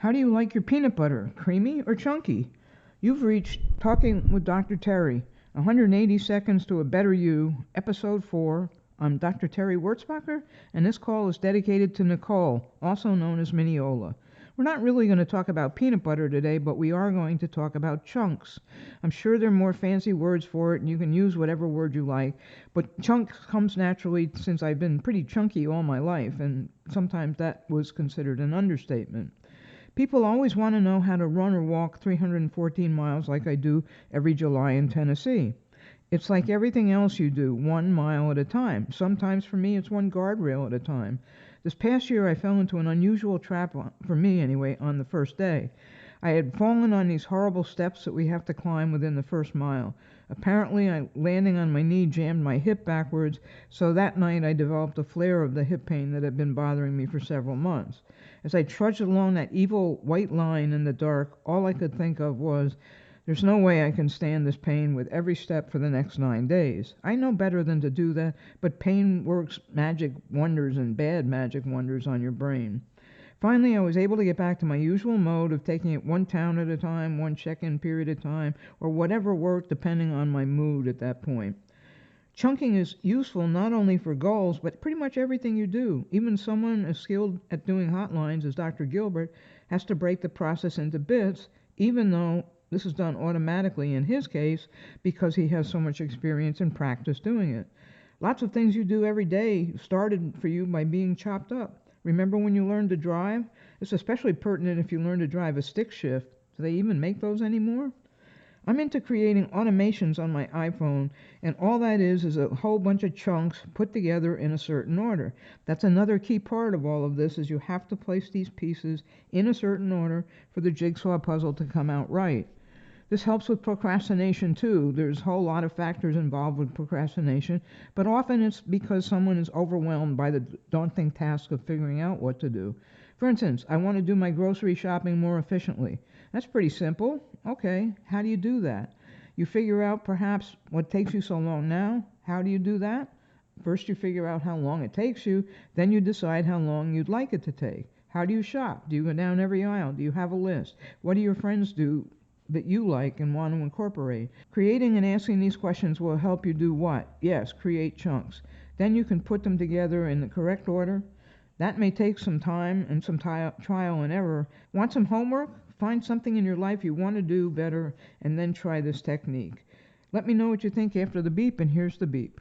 How do you like your peanut butter, creamy or chunky? You've reached Talking with Dr. Terry, 180 Seconds to a Better You, Episode 4. I'm Dr. Terry Wurzbacher, and this call is dedicated to Nicole, also known as Mineola. We're not really going to talk about peanut butter today, but we are going to talk about chunks. I'm sure there are more fancy words for it, and you can use whatever word you like, but chunks comes naturally since I've been pretty chunky all my life, and sometimes that was considered an understatement. People always want to know how to run or walk 314 miles like I do every July in Tennessee. It's like everything else you do, 1 mile at a time. Sometimes for me, it's one guardrail at a time. This past year, I fell into an unusual trap, for me anyway, on the first day. I had fallen on these horrible steps that we have to climb within the first mile. Apparently, landing on my knee jammed my hip backwards, so that night I developed a flare of the hip pain that had been bothering me for several months. As I trudged along that evil white line in the dark, all I could think of was, there's no way I can stand this pain with every step for the next 9 days. I know better than to do that, but pain works magic wonders and bad magic wonders on your brain. Finally, I was able to get back to my usual mode of taking it one town at a time, one check-in period at a time, or whatever worked depending on my mood at that point. Chunking is useful not only for goals, but pretty much everything you do. Even someone as skilled at doing hotlines as Dr. Gilbert has to break the process into bits, even though this is done automatically in his case because he has so much experience and practice doing it. Lots of things you do every day started for you by being chopped up. Remember when you learned to drive? It's especially pertinent if you learn to drive a stick shift. Do they even make those anymore? I'm into creating automations on my iPhone, and all that is a whole bunch of chunks put together in a certain order. That's another key part of all of this, is you have to place these pieces in a certain order for the jigsaw puzzle to come out right. This helps with procrastination too. There's a whole lot of factors involved with procrastination, but often it's because someone is overwhelmed by the daunting task of figuring out what to do. For instance, I want to do my grocery shopping more efficiently. That's pretty simple. Okay, how do you do that? You figure out perhaps what takes you so long now. How do you do that? First you figure out how long it takes you, then you decide how long you'd like it to take. How do you shop? Do you go down every aisle? Do you have a list? What do your friends do that you like and want to incorporate? Creating and asking these questions will help you do what? Yes, create chunks. Then you can put them together in the correct order. That may take some time and some trial and error. Want some homework? Find something in your life you want to do better and then try this technique. Let me know what you think after the beep, and here's the beep.